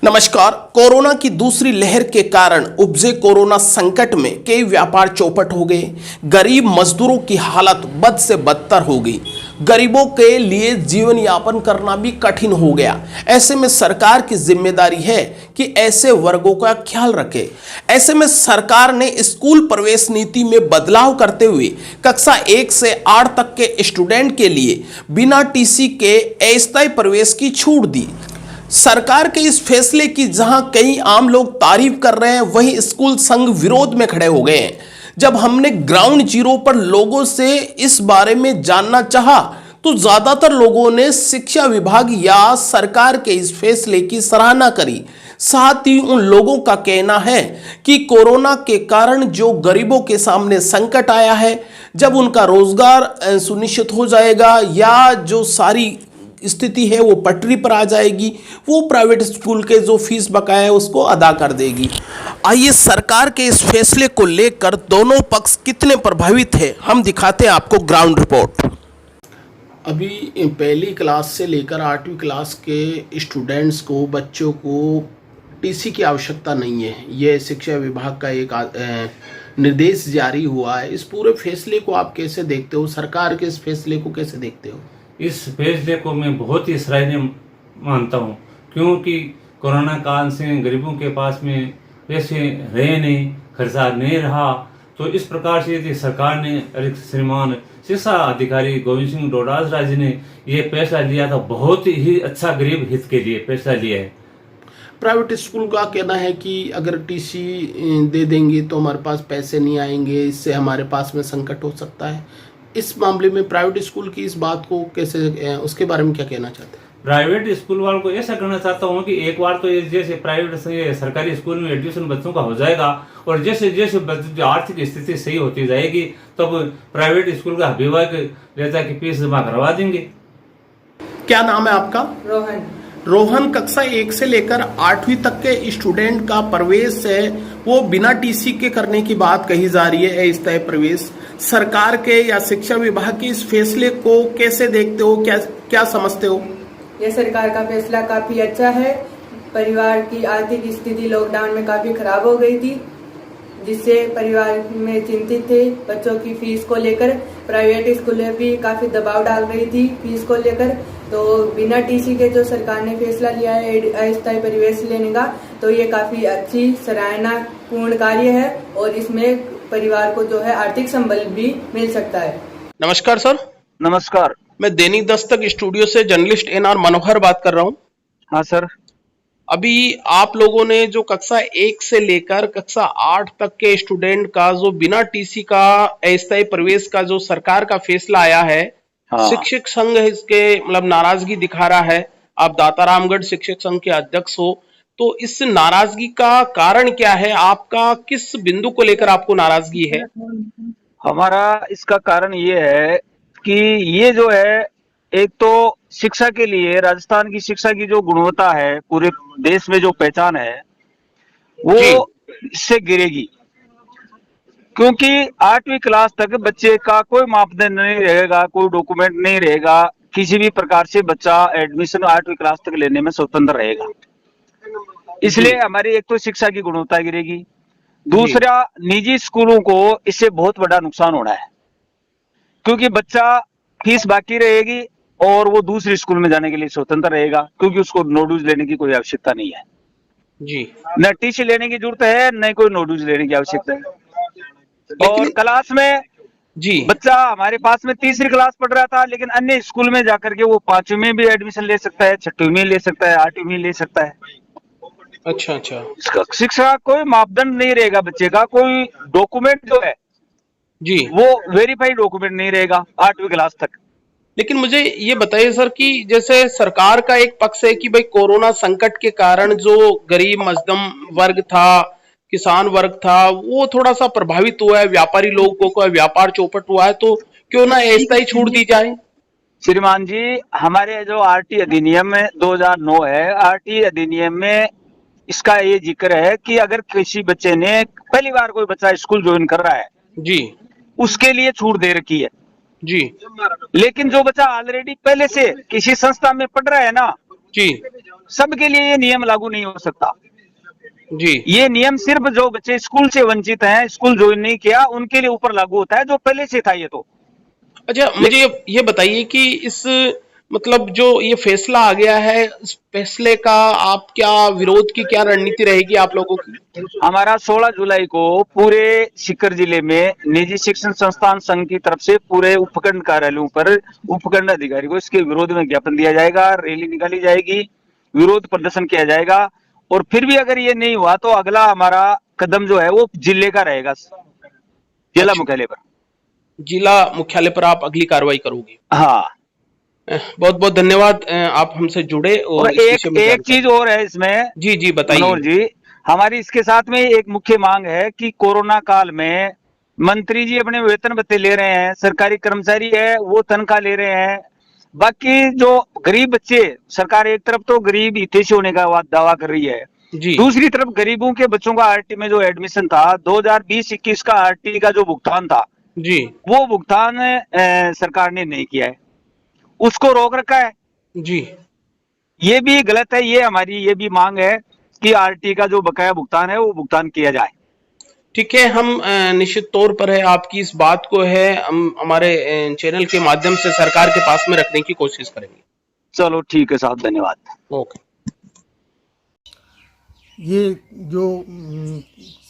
नमस्कार। कोरोना की दूसरी लहर के कारण उपजे कोरोना संकट में कई व्यापार चौपट हो गए। गरीब मजदूरों की हालत बद से बदतर हो गई। गरीबों के लिए जीवन यापन करना भी कठिन हो गया। ऐसे में सरकार की जिम्मेदारी है कि ऐसे वर्गों का ख्याल रखे। ऐसे में सरकार ने स्कूल प्रवेश नीति में बदलाव करते हुए कक्षा 1 से 8 तक के स्टूडेंट के लिए बिना टीसी के अस्थायी प्रवेश की छूट दी। सरकार के इस फैसले की जहां कई आम लोग तारीफ कर रहे हैं, वहीं स्कूल संघ विरोध में खड़े हो गए हैं। जब हमने ग्राउंड जीरो पर लोगों से इस बारे में जानना चाहा तो ज्यादातर लोगों ने शिक्षा विभाग या सरकार के इस फैसले की सराहना करी। साथ ही उन लोगों का कहना है कि कोरोना के कारण जो गरीबों के सामने संकट आया है, जब उनका रोजगार सुनिश्चित हो जाएगा या जो सारी स्थिति है वो पटरी पर आ जाएगी, वो प्राइवेट स्कूल के जो फीस बकाया है उसको अदा कर देगी। आइए सरकार के इस फैसले को लेकर दोनों पक्ष कितने प्रभावित है, हम दिखाते हैं आपको ग्राउंड रिपोर्ट। अभी पहली क्लास से लेकर 8वीं क्लास के स्टूडेंट्स को, बच्चों को टीसी की आवश्यकता नहीं है। ये शिक्षा विभाग का एक निर्देश जारी हुआ है। इस पूरे फैसले को आप कैसे देखते हो? सरकार के इस फैसले को कैसे देखते हो? इस फैसले को मैं बहुत ही सराहनीय मानता हूँ, क्योंकि कोरोना काल से गरीबों के पास में पैसे रहे नहीं, खर्चा नहीं रहा। तो इस प्रकार से यदि सरकार ने, श्रीमान शिक्षा अधिकारी गोविंद सिंह डोडासरा जी ने ये फैसला लिया, तो बहुत ही अच्छा गरीब हित के लिए फैसला लिया है। प्राइवेट स्कूल का कहना है कि अगर टीसी दे देंगे तो हमारे पास पैसे नहीं आएंगे, इससे हमारे पास में संकट हो सकता है। इस मामले में प्राइवेट स्कूल की इस बात को कैसे, उसके बारे में क्या कहना चाहते हैं? प्राइवेट स्कूल वालों को ऐसा करना चाहता हूँ कि एक बार तो जैसे प्राइवेट से सरकारी स्कूल में एडमिशन बच्चों का हो जाएगा, और जैसे जैसे आर्थिक स्थिति सही होती जाएगी तब प्राइवेट स्कूल का अभिभावक रेजा की फीस जमा करवा देंगे। क्या नाम है आपका? रोहन। रोहन, कक्षा 1 से लेकर 8वीं तक के स्टूडेंट का प्रवेश है वो बिना टीसी के करने की बात कही जा रही है, अस्थायी प्रवेश। सरकार के या शिक्षा विभाग के इस फैसले को कैसे देखते हो, क्या समझते हो? यह सरकार का फैसला काफी अच्छा है। परिवार की आर्थिक स्थिति लॉकडाउन में काफी खराब हो गई थी, जिससे परिवार में चिंतित थे। बच्चों की फीस को लेकर प्राइवेट स्कूलें भी काफी दबाव डाल रही थी फीस को लेकर। तो बिना टीसी के जो सरकार ने फैसला लिया है अस्थायी प्रवेश लेने का, तो ये काफी अच्छी सराहना पूर्ण कार्य है, और इसमें परिवार को जो है आर्थिक संबल भी मिल सकता है। नमस्कार सर। नमस्कार। मैं दैनिक दस्तक स्टूडियो से जर्नलिस्ट एनआर मनोहर बात कर रहा हूँ। हाँ सर। अभी आप लोगों ने जो कक्षा 1 से लेकर कक्षा 8 तक के स्टूडेंट का जो बिना टीसी का अस्थायी प्रवेश का जो सरकार का फैसला आया है, हाँ। शिक्षक संघ इसके मतलब नाराजगी दिखा रहा है। आप दातारामगढ़ शिक्षक संघ के अध्यक्ष हो, तो इस नाराजगी का कारण क्या है? आपका किस बिंदु को लेकर आपको नाराजगी है? हमारा इसका कारण ये है कि ये जो है, एक तो शिक्षा के लिए राजस्थान की शिक्षा की जो गुणवत्ता है, पूरे देश में जो पहचान है, वो इससे गिरेगी। क्योंकि 8वीं क्लास तक बच्चे का कोई मापदंड नहीं रहेगा, कोई डॉक्यूमेंट नहीं रहेगा, किसी भी प्रकार से बच्चा एडमिशन 8वीं क्लास तक लेने में स्वतंत्र रहेगा। इसलिए हमारी एक तो शिक्षा की गुणवत्ता गिरेगी, दूसरा निजी स्कूलों को इससे बहुत बड़ा नुकसान होना है, क्योंकि बच्चा फीस बाकी रहेगी और वो दूसरे स्कूल में जाने के लिए स्वतंत्र रहेगा, क्योंकि उसको नोटिस लेने की कोई आवश्यकता नहीं है जी। न टीसी लेने की जरूरत है, न कोई नोटिस लेने की आवश्यकता है। और क्लास में जी बच्चा हमारे पास में 3री क्लास पढ़ रहा था, लेकिन अन्य स्कूल में जाकर के वो 5वीं में भी एडमिशन ले सकता है, 6वीं में ले सकता है, 8वीं में ले सकता है। अच्छा। शिक्षा का कोई मापदंड नहीं रहेगा, बच्चे का कोई डॉक्यूमेंट जो है जी वो वेरीफाइड डॉक्यूमेंट नहीं रहेगा 8वीं क्लास तक। लेकिन मुझे ये बताइए सर कि जैसे सरकार का एक पक्ष है कि भाई कोरोना संकट के कारण जो गरीब मध्यम वर्ग था, किसान वर्ग था, वो थोड़ा सा प्रभावित हुआ है, व्यापारी लोगों का व्यापार चौपट हुआ है, तो क्यों ना अस्थायी छूट दी जाए? श्रीमान जी, हमारे जो आरटी अधिनियम में 2009 है, आरटी अधिनियम में इसका ये जिक्र है कि अगर किसी बच्चे ने पहली बार कोई बच्चा स्कूल ज्वाइन कर रहा है जी, उसके लिए छूट दे रखी है जी। लेकिन जो बच्चा ऑलरेडी पहले से किसी संस्था में पढ़ रहा है ना जी, सबके लिए ये नियम लागू नहीं हो सकता। जी ये नियम सिर्फ जो बच्चे स्कूल से वंचित हैं, स्कूल ज्वाइन नहीं किया, उनके लिए ऊपर लागू होता है, जो पहले से था। ये तो अच्छा, मुझे ये बताइए कि इस मतलब जो ये फैसला आ गया है, इस फैसले का आप क्या विरोध की क्या रणनीति रहेगी आप लोगों की? हमारा 16 जुलाई को पूरे सीकर जिले में निजी शिक्षण संस्थान संघ की तरफ से पूरे उपखंड कार्यालयों पर उपखंड अधिकारी को इसके विरोध में ज्ञापन दिया जाएगा, रैली निकाली जाएगी, विरोध प्रदर्शन किया जाएगा। और फिर भी अगर ये नहीं हुआ तो अगला हमारा कदम जो है वो जिले का रहेगा, जिला मुख्यालय पर। जिला मुख्यालय पर आप अगली कार्रवाई करोगे? हाँ। बहुत बहुत धन्यवाद, आप हमसे जुड़े और और इस विषय में एक चीज और है इसमें। जी जी बताइए। मनोहर जी, हमारी इसके साथ में एक मुख्य मांग है कि कोरोना काल में मंत्री जी अपने वेतन भत्ते ले रहे हैं, सरकारी कर्मचारी है वो तनख्वाह ले रहे हैं, बाकी जो गरीब बच्चे, सरकार एक तरफ तो गरीब हितैषी होने का दावा कर रही है, जी दूसरी तरफ गरीबों के बच्चों का आरटी में जो एडमिशन था 2020-21 का आरटी का जो भुगतान था, जी वो भुगतान सरकार ने नहीं किया है, उसको रोक रखा है। जी ये भी गलत है। ये हमारी ये भी मांग है कि आरटी का जो बकाया भुगतान है वो भुगतान किया जाए। ठीक है, हम निश्चित तौर पर है आपकी इस बात को है हम हमारे चैनल के माध्यम से सरकार के पास में रखने की कोशिश करेंगे। चलो ठीक है साहब, धन्यवाद। ओके। ये जो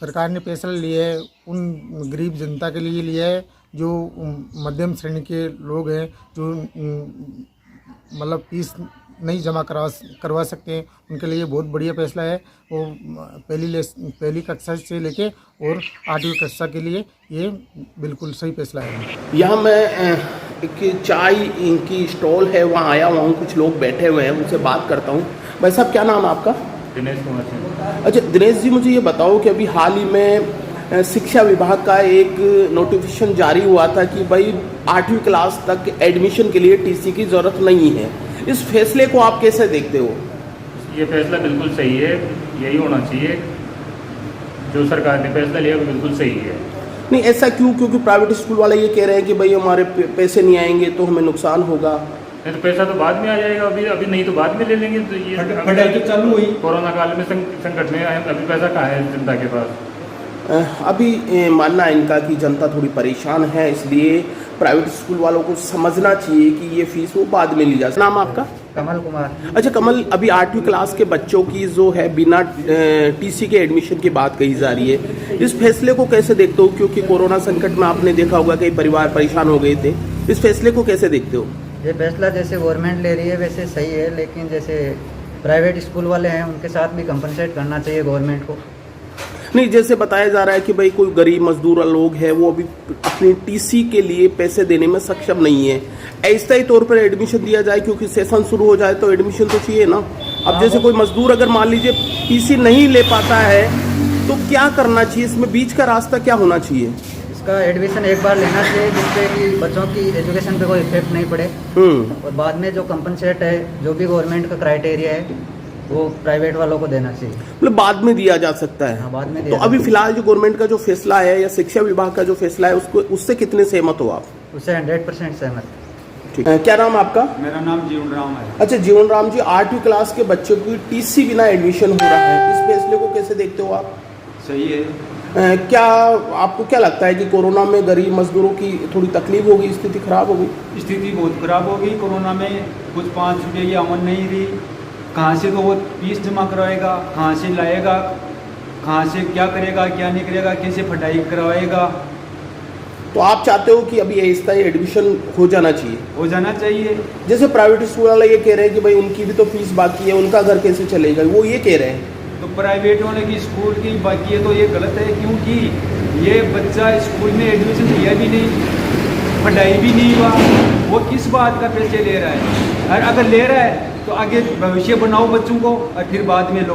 सरकार ने फैसला लिया है उन गरीब जनता के लिए लिया है जो मध्यम श्रेणी के लोग हैं, जो मतलब फीस नहीं जमा करवा सकते हैं, उनके लिए बहुत बढ़िया फैसला है। वो पहली कक्षा से लेके और 8वीं कक्षा के लिए ये बिल्कुल सही फैसला है। यहाँ मैं एक चाय की स्टॉल है वहाँ आया हुआ हूँ, कुछ लोग बैठे हुए हैं, उनसे बात करता हूँ। भाई साहब, क्या नाम है आपका? दिनेश कुमार सिंह। अच्छा दिनेश जी, मुझे ये बताओ कि अभी हाल ही में शिक्षा विभाग का एक नोटिफिकेशन जारी हुआ था कि भाई 8वीं क्लास तक एडमिशन के लिए टीसी की ज़रूरत नहीं है। इस फैसले को आप कैसे देखते हो? ये फैसला बिल्कुल सही है, यही होना चाहिए। जो सरकार ने फैसला लिया वो बिल्कुल सही है। नहीं, ऐसा क्यों? क्योंकि प्राइवेट स्कूल वाले ये कह रहे हैं कि भाई हमारे पैसे नहीं आएंगे तो हमें नुकसान होगा। नहीं तो पैसा तो बाद में आ जाएगा, अभी नहीं तो बाद में ले लेंगे। तो ये पढ़ाई तो चालू हुई, कोरोना काल में संकट में अभी पैसा कहाँ है जनता के पास? अभी मानना है इनका कि जनता थोड़ी परेशान है, इसलिए प्राइवेट स्कूल वालों को समझना चाहिए कि ये फीस वो बाद में ली जा सकती है। नाम आपका? कमल कुमार। अच्छा कमल, अभी 8वीं क्लास के बच्चों की जो है बिना टीसी के एडमिशन की बात कही जा रही है, इस फैसले को कैसे देखते हो? क्योंकि कोरोना संकट में आपने देखा होगा कई परिवार परेशान हो गए थे, इस फैसले को कैसे देखते हो? ये फैसला जैसे गवर्नमेंट ले रही है वैसे सही है, लेकिन जैसे प्राइवेट स्कूल वाले हैं उनके साथ भी कंपनसेट करना चाहिए गवर्नमेंट को। नहीं, जैसे बताया जा रहा है कि भाई कोई गरीब मजदूर लोग हैं वो अभी अपनी टीसी के लिए पैसे देने में सक्षम नहीं है, ऐसा ही तौर पर एडमिशन दिया जाए, क्योंकि सेशन शुरू हो जाए तो एडमिशन तो चाहिए ना। अब जैसे कोई मजदूर अगर मान लीजिए टीसी नहीं ले पाता है तो क्या करना चाहिए? इसमें बीच का रास्ता क्या होना चाहिए? इसका एडमिशन एक बार लेना चाहिए जिससे कि बच्चों की एजुकेशन पे कोई इफेक्ट नहीं पड़े, और बाद में जो कंपनसेट है जो भी गवर्नमेंट का क्राइटेरिया है वो प्राइवेट वालों को देना चाहिए। मतलब बाद में दिया जा सकता है? हाँ, बाद में तो अभी फिलहाल जो गवर्नमेंट का जो फैसला है या शिक्षा विभाग का जो फैसला है उसको उससे कितने सहमत हो आप? उससे 100% सहमत। ठीक है, क्या नाम आपका? मेरा नाम जीवन राम है। अच्छा जीवन राम जी, 8वीं क्लास के बच्चों की टीसी बिना एडमिशन हो रहा है, इस फैसले को कैसे देखते हो आप? सही है। क्या आपको क्या लगता है कि कोरोना में गरीब मजदूरों की थोड़ी तकलीफ होगी, स्थिति खराब हो गई? स्थिति बहुत खराब हो गई। कोरोना में कुछ 5 रुपये की आमदनी नहीं रही, कहाँ से तो वो फीस जमा करवाएगा, कहाँ से लाएगा, कहाँ से क्या करेगा क्या नहीं करेगा, कैसे पढ़ाई करवाएगा। तो आप चाहते हो कि अभी ऐसा ही एडमिशन हो जाना चाहिए? हो जाना चाहिए। जैसे प्राइवेट स्कूल वाले ये कह रहे हैं कि भाई उनकी भी तो फीस बाकी है, उनका घर कैसे चलेगा, वो ये कह रहे हैं। तो प्राइवेट वाले की स्कूल की बाकी है तो ये गलत है, क्योंकि ये बच्चा स्कूल में एडमिशन लिया भी नहीं, पढ़ाई भी नहीं हुआ, वो किस बात का पैसे ले रहा है? और अगर ले रहा है तो आगे भविष्य बनाओ बच्चों को और फिर बाद में लो।